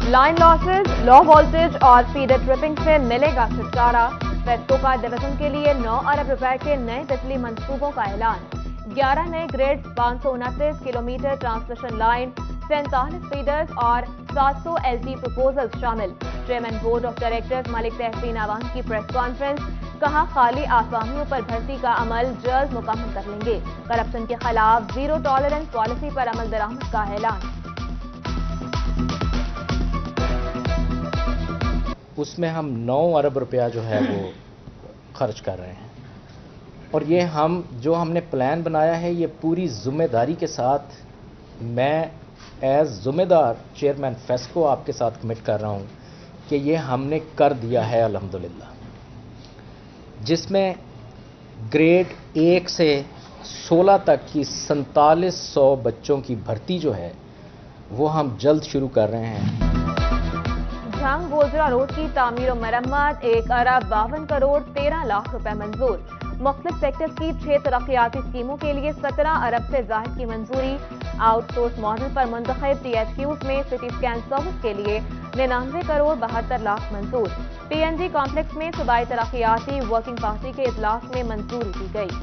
Line losses, low voltage और feeder tripping से मिलेगा छुटकारा। फेस्को का डिवीजन के लिए 9 अरब रुपए के नए बिजली मंसूबों का ऐलान। 11 नए grids, 529 kilometre transmission line, 47 feeders और 700 एलटी प्रपोजल्स शामिल। Chairman board of directors Malik Tahseen Awan की प्रेस कॉन्फ्रेंस। कहा, खाली आसामियों पर भर्ती का अमल जल्द मुकम्मल कर लेंगे। करप्शन के खिलाफ जीरो टॉलरेंस पॉलिसी पर अमल दरामद का ऐलान। उसमें हम 9 अरब रुपया जो है वो खर्च कर रहे हैं, और ये जो हमने प्लान बनाया है, ये पूरी जिम्मेदारी के साथ मैं एज जिम्मेदार चेयरमैन फेस्को आपके साथ कमिट कर रहा हूँ कि ये हमने कर दिया है अल्हम्दुलिल्लाह, जिसमें ग्रेड 1 से 16 तक की 4700 बच्चों की भर्ती जो है वो हम जल्द शुरू कर रहे हैं। झंग गोजरा रोड की तामीर और मरम्मत 1 अरब 52 करोड़ 13 लाख रुपए मंजूर। मुख्तलिफ सेक्टर्स की 6 तरक्याती स्कीमों के लिए 17 अरब से जायद की मंजूरी। आउटसोर्स मॉडल पर मुंतखब THQs में सिटी स्कैन सर्विस के लिए 99 करोड़ 72 लाख मंजूर। PNG कॉम्प्लेक्स में सूबाई तरक्याती वर्किंग पार्टी के इजलास में मंजूरी दी गई।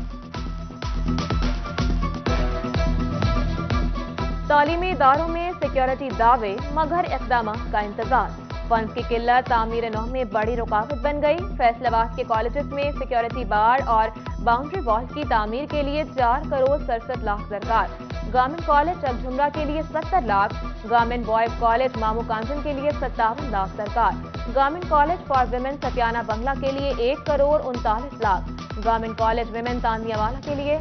तालीमी इदारों में सिक्योरिटी दावे मगर इक़दाम का इंतजार। फंड की किल्लत तामीर नौ में बड़ी रुकावट बन गई। फैसलाबाद के कॉलेजेस में सिक्योरिटी बाड़ और बाउंड्री वॉल की तामीर के लिए 4 करोड़ 67 लाख दरकार। गवर्नमेंट कॉलेज चकझुमरा के लिए 70 लाख, गवर्नमेंट बॉयज कॉलेज मामू कांजन के लिए 57 लाख दरकार। Government college for women Satiana Bangla के लिए 1 crore 39 lakh. Government college women Taniyawala के लिए।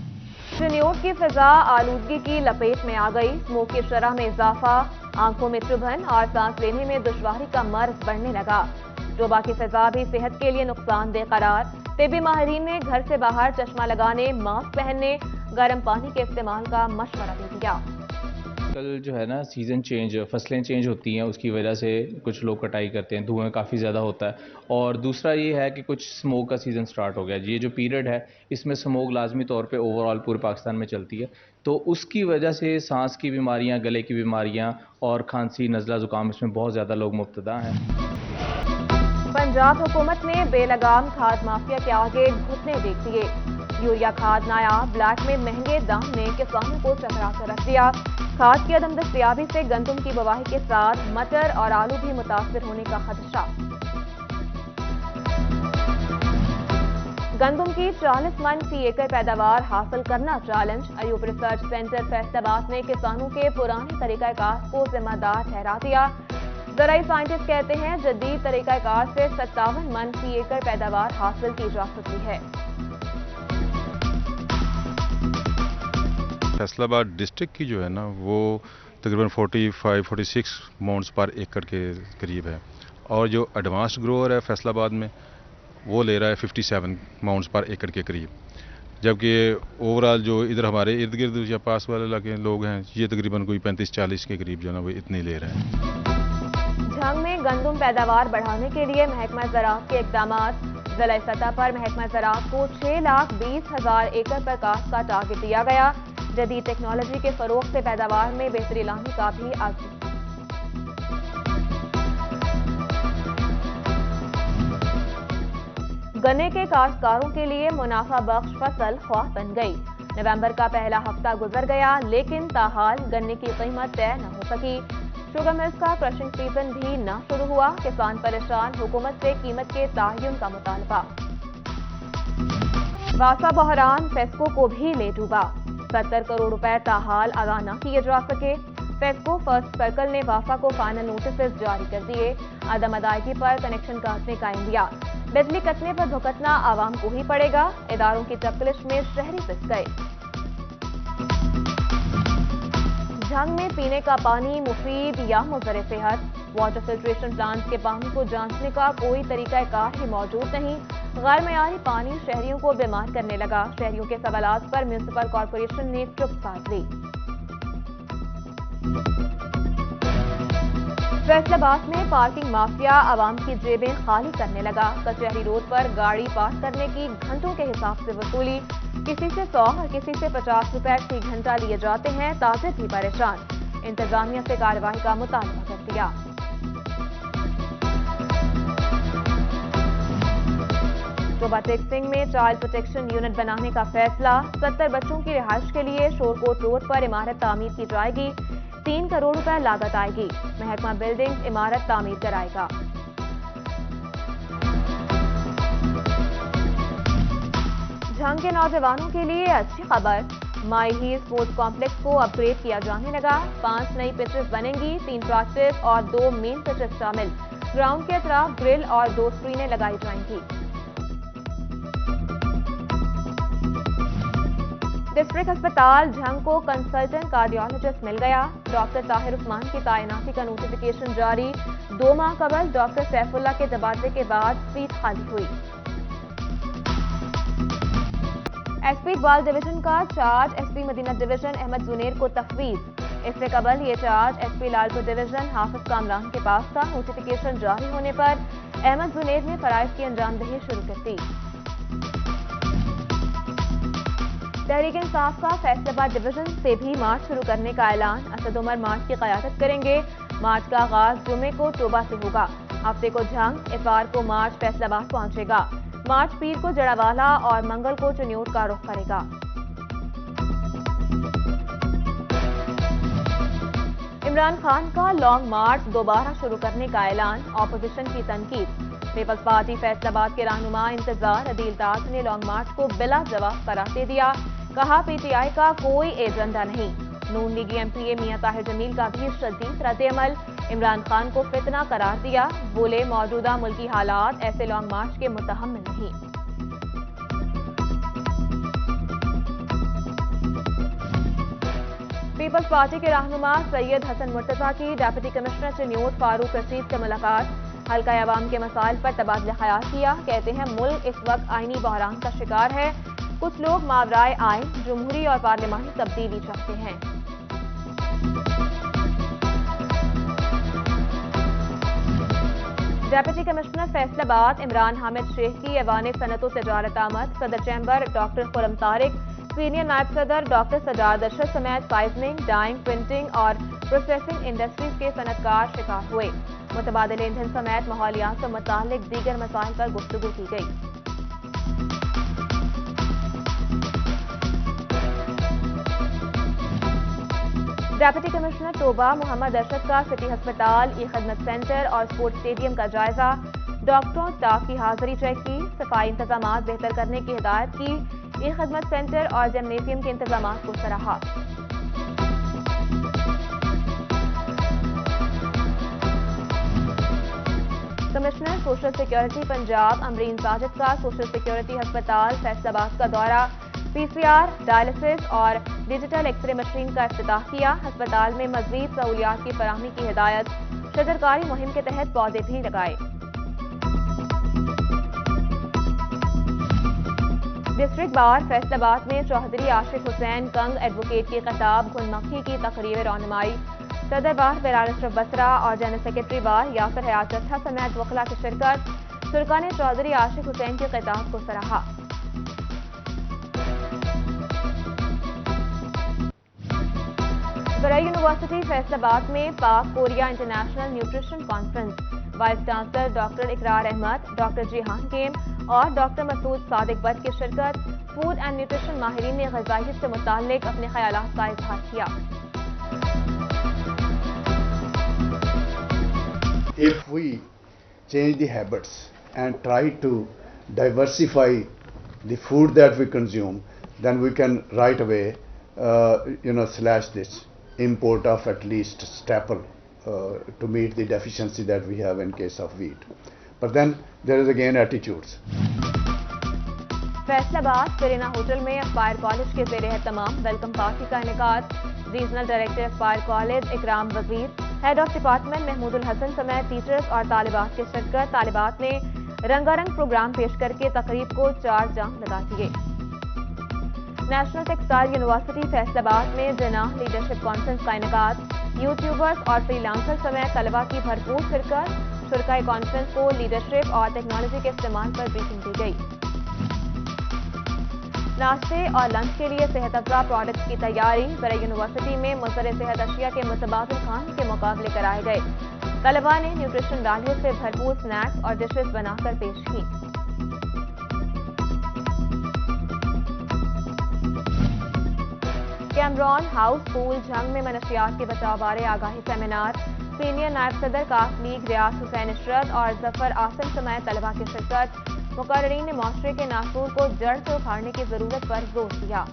शनियोट की फिजा आलूदगी की लपेट में आ गई। स्मोक की शरह में इजाफा, आंखों में चुभन और सांस लेने में दुश्वारी का मर्ज बढ़ने लगा। टोबा की फिजा भी सेहत के लिए नुकसानदेह करार। तिबी माहिरीन ने घर से बाहर चश्मा लगाने, मास्क पहनने, गर्म पानी के इस्तेमाल का मशवरा दे दिया। कल जो है ना सीज़न चेंज, फसलें चेंज होती हैं, उसकी वजह से कुछ लोग कटाई करते हैं, धुआं काफ़ी ज़्यादा होता है। और दूसरा ये है कि कुछ स्मोक का सीज़न स्टार्ट हो गया। ये जो पीरियड है इसमें स्मोक लाजमी तौर पे ओवरऑल पूरे पाकिस्तान में चलती है, तो उसकी वजह से सांस की बीमारियां, गले की बीमारियां और खांसी, नज़ला ज़ुकाम, इसमें बहुत ज़्यादा लोग मुब्तदा हैं। पंजाब हुकूमत ने बेलगाम खाद माफिया के आगे घुटने देख दिए। यूरिया खाद नायाब, ब्लैक में महंगे दाम ने किसानों को चकरा कर रख दिया। खाद की अदम दस्तयाबी से गंदम की बुवाई के साथ मटर और आलू भी मुतासर होने का खदशा। गंदम की 40 मन फी एकड़ पैदावार हासिल करना challenge. Ayub research centre Faisalabad ने किसानों के पुराने तरीकाकार को जिम्मेदार ठहरा दिया। ज़राई साइंटिस्ट कहते हैं जदीद तरीकाकार से 57 मन फी एकड़ पैदावार हासिल की जा सकती है। फैसलाबाद डिस्ट्रिक्ट की जो है ना वो तकरीबन 45-46 माउंट्स पर एकड़ के करीब है, और जो एडवांस्ड ग्रोअर है फैसलाबाद में वो ले रहा है 57 माउंट्स पर एकड़ के करीब, जबकि ओवरऑल जो इधर हमारे इर्द गिर्द या पास वाले इलाके लोग हैं ये तकरीबन कोई 35-40 के करीब जो है ना वो इतने ले रहे हैं। झंग में गंदम पैदावार बढ़ाने के लिए महकमा ज़राअत के इक़दामात। ज़िला सतह पर महकमा ज़राअत को 6,20,000 एकड़ पर काश्त का टारगेट दिया गया। जदीद टेक्नोलॉजी के फरोग से पैदावार में बेहतरी लाने का भी आज़म। गन्ने के काश्तकारों के लिए मुनाफा बख्श फसल ख्वाह बन गई। नवंबर का पहला हफ्ता गुजर गया, लेकिन ताहाल गन्ने की कीमत तय न हो सकी। शुगर मिल्स का क्रशिंग सीजन भी न शुरू हुआ। किसान परेशान, हुकूमत से कीमत के तायन का मुतालबा। वासा बहरान फेस्को को भी ले डूबा। 70 करोड़ रुपए ताहाल अदा न किए जा सके। फेस्को फर्स्ट सर्कल ने वाफा को फाइनल नोटिस जारी कर दिए। अदम अदायगी पर कनेक्शन काटने का इंदिया। बिजली कटने पर भुगतना आवाम को ही पड़ेगा। इदारों की चपकलिश में शहरी पिस गए। झंग में पीने का पानी मुफीद या मुज़र सेहत। वाटर फिल्ट्रेशन प्लांट के पानी को जांचने का कोई तरीकाकार ही मौजूद नहीं। गैर मयारी पानी शहरियों को बीमार करने लगा। शहरियों के सवालात पर म्यूनिसिपल कॉर्पोरेशन ने चुप साध ली। फैसलाबाद में पार्किंग माफिया आवाम की जेबें खाली करने लगा। कचहरी रोड पर गाड़ी पार्क करने की घंटों के हिसाब से वसूली। किसी से 100 और किसी से 50 रुपए फी घंटा लिए जाते हैं। ताजिर भी परेशान। इंतजामिया से कार्रवाई का मुतालबा कर दिया। टोबा टेक्सिंग में चाइल्ड प्रोटेक्शन यूनिट बनाने का फैसला। 70 बच्चों की रिहाइश के लिए शोरकोट रोड पर इमारत तामीर की जाएगी। 3 करोड़ रुपए लागत आएगी। महकमा बिल्डिंग इमारत तामीर कराएगा। झंग के नौजवानों के लिए अच्छी खबर। माई ही स्पोर्ट्स कॉम्प्लेक्स को अपग्रेड किया जाने लगा। 5 नई पिचेस बनेंगी, 3 प्रैक्टिस और 2 मेन पिचेस शामिल। ग्राउंड के अतराफ ग्रिल और 2 स्क्रीनें लगाई जाएंगी। डिस्ट्रिक्ट अस्पताल झंग को कंसल्टेंट कार्डियोलॉजिस्ट मिल गया। डॉक्टर ताहिर उस्मान की तैनाती का नोटिफिकेशन जारी। 2 माह कबल डॉक्टर सैफुल्ला के तबादले के बाद सीट खाली हुई। एसपी इकबाल डिवीजन का charge SP Madina division Ahmad Juner को तफवीज। इससे कबल ये charge SP Lalpur division Hafiz Kamran के पास था। नोटिफिकेशन जारी होने पर अहमद जुनेर ने फराइज की अंजामदही शुरू कर दी। तहरीक इंसाफ का फैसलाबाद डिवीजन से भी मार्च शुरू करने का ऐलान। असद उमर मार्च की क़यादत करेंगे। मार्च का आगाज जुमे को टोबा से होगा। हफ्ते को झंग, इतवार को मार्च फैसलाबाद पहुंचेगा। मार्च पीर को जड़ावाला और मंगल को चुन्योट का रुख करेगा। इमरान खान का लॉन्ग मार्च दोबारा शुरू करने का ऐलान। ऑपोजिशन की तनकीद। पीपल्स पार्टी फैसलाबाद के रहनुमा इंतजार अदील ताज ने लॉन्ग मार्च को बिला जवाब करार दे दिया। कहा पीटीआई का कोई एजेंडा नहीं। नून लीगी एमपीए मियां ताहिर जमील का भी शदीद रद्द-ए-अमल। इमरान खान को फितना करार दिया। बोले मौजूदा मुल्की हालात ऐसे लॉन्ग मार्च के मुतहम्मिल नहीं। पीपल्स पार्टी के रहनुमा सैयद हसन मुर्तजा की डिप्टी कमिश्नर चुन्योट फारूक रशीद से मुलाकात। हल्का अवाम के मसाइल पर तबादला ख्याल किया। कहते हैं मुल्क इस वक्त आईनी बहरान का शिकार है। कुछ लोग मावराए आइन, जमहूरी और पार्लिमानी तब्दीली चाहते हैं। डिप्टी कमिश्नर फैसलाबाद इमरान हामिद शेख की ऐवान सनत व तजारत आमद। सदर chamber doctor Khurram Tariq, senior नायब सदर डॉक्टर सजाद अरशद समेत साइजनिंग, डाइंग, प्रिंटिंग और प्रोसेसिंग इंडस्ट्रीज के सनतकार शिकार हुए। मुतबादिल ईंधन समेत माहौलियात से मुताल्लिक दीगर मसाइल पर गुफ्तगू की गई। डिप्टी कमिश्नर टोबा मोहम्मद अरशद का सिटी अस्पताल, ई खदमत सेंटर और स्पोर्ट्स स्टेडियम का जायजा। डॉक्टरों स्टाफ की हाजिरी चेक की। सफाई इंतजाम बेहतर करने की हिदायत की। ई खदमत सेंटर और जिम्नेशियम के इंतजाम को सराहा। Commissioner social security Punjab Amreen Sajid का सोशल सिक्योरिटी अस्पताल फैसलाबाद का दौरा। पीसीआर, डायलिसिस और डिजिटल एक्सरे मशीन का इफ्तिताह किया। अस्पताल में मज़ीद सहूलियात की फराहमी की हिदायत। शजरकारी मुहिम के तहत पौधे भी लगाए। डिस्ट्रिक्ट बार फैसलाबाद में चौधरी आशिक हुसैन कंग एडवोकेट की खिताब गुलमक्खी की तकरीर रौनुमाई। सदर बार बैरिस्टर बसरा और जनरल सेक्रेटरी बार यासर हयात चट्ठा समेत वकला की शिरकत। शुरका ने चौधरी आशिक हुसैन के खिताब को सराहा। बराई यूनिवर्सिटी फैसलाबाद में पाक Korea international nutrition conference. Vice chancellor doctor इकरार अहमद, डॉक्टर जिहान केम और डॉक्टर मसूद सादिक बट की शिरकत। फूड एंड न्यूट्रिशन माहिरीन ने ग़िज़ाइयत से मुताल्लिक अपने ख्यालात का इज़हार किया। If we change the habits and try to diversify the food that we consume, then we can right away, slash this import of at least staple to meet the deficiency that we have in case of wheat. But then there is again attitudes. Faisalabad Serena hotel में Aspire college के ज़ेरे एहतमाम welcome party का इनेकाद। Regional director Aspire college Ikram Wazir, head of department Mahmoodul Hasan समेत teachers और तालिबात की शिरकत। तालिबात ने रंगारंग प्रोग्राम पेश करके तकरीब को 4 जाम लगा दिए। नेशनल टेक्सटाइल यूनिवर्सिटी फैसलाबाद में जनाह लीडरशिप कॉन्फ्रेंस का इनेकाद। यूट्यूबर्स और फ्रीलांसर समेत तलबा की भरपूर शिरकत। शुरकाए कॉन्फ्रेंस को लीडरशिप और टेक्नोलॉजी के इस्तेमाल पर ब्रीफिंग दी गई। नाश्ते और लंच के लिए सेहत अफजा प्रोडक्ट्स की तैयारी। बराई यूनिवर्सिटी में मुज़र सेहत अशिया के मुतबादिल खाने के मुकाबले कराए गए। तलबा ने न्यूट्रिशन वैल्यू से भरपूर स्नैक्स और डिशेस बनाकर पेश की। कैमरॉन हाउस पूल जंग में मनशियात के बचाव बारे आगाही सेमिनार, सीनियर नायब सदर काफ लीग रियाज हुसैन इशरत और जफर आसिम समेत तलबा की शिरकत। मुकर्रीन ने माशरे के नासूर को जड़ से उखाड़ने की जरूरत पर जोर दिया।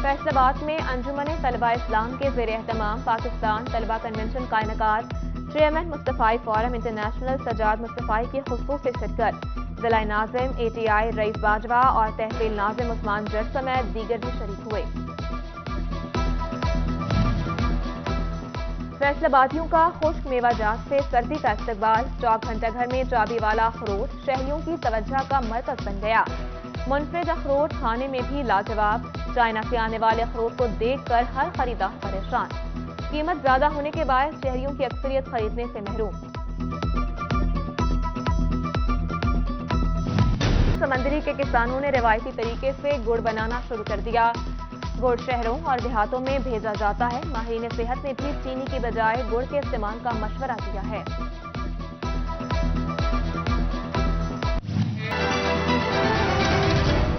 फैसलाबाद में अंजुमन तलबा इस्लाम के ज़ेर एहतमाम पाकिस्तान तलबा कन्वेंशन का इनेकाद। Chairman Mustafai forum international Sajjad Mustafai की खुसूसी शिरकत। जिला नाज़िम ATI रईस बाजवा और तहसील नाज़िम उस्मान जट समेत दीगर भी शरीक हुए। फैसलाबादियों का खुश्क मेवाजात से सर्दी का इस्तकबाल। चौक घंटाघर में चाबी वाला अखरोट शहरियों की तवज्जो का मरकज बन गया। मुनफरिद अखरोट खाने में भी लाजवाब। चाइना से आने वाले अखरोट को देखकर हर खरीदार परेशान। कीमत ज्यादा होने के बाद शहरियों की अक्सरियत खरीदने से महरूम। समंदरी के किसानों ने रवायती तरीके से गुड़ बनाना शुरू कर दिया। गुड़ शहरों और देहातों में भेजा जाता है। माहिरीन सेहत ने भी चीनी की बजाय गुड़ के इस्तेमाल का मशवरा दिया है।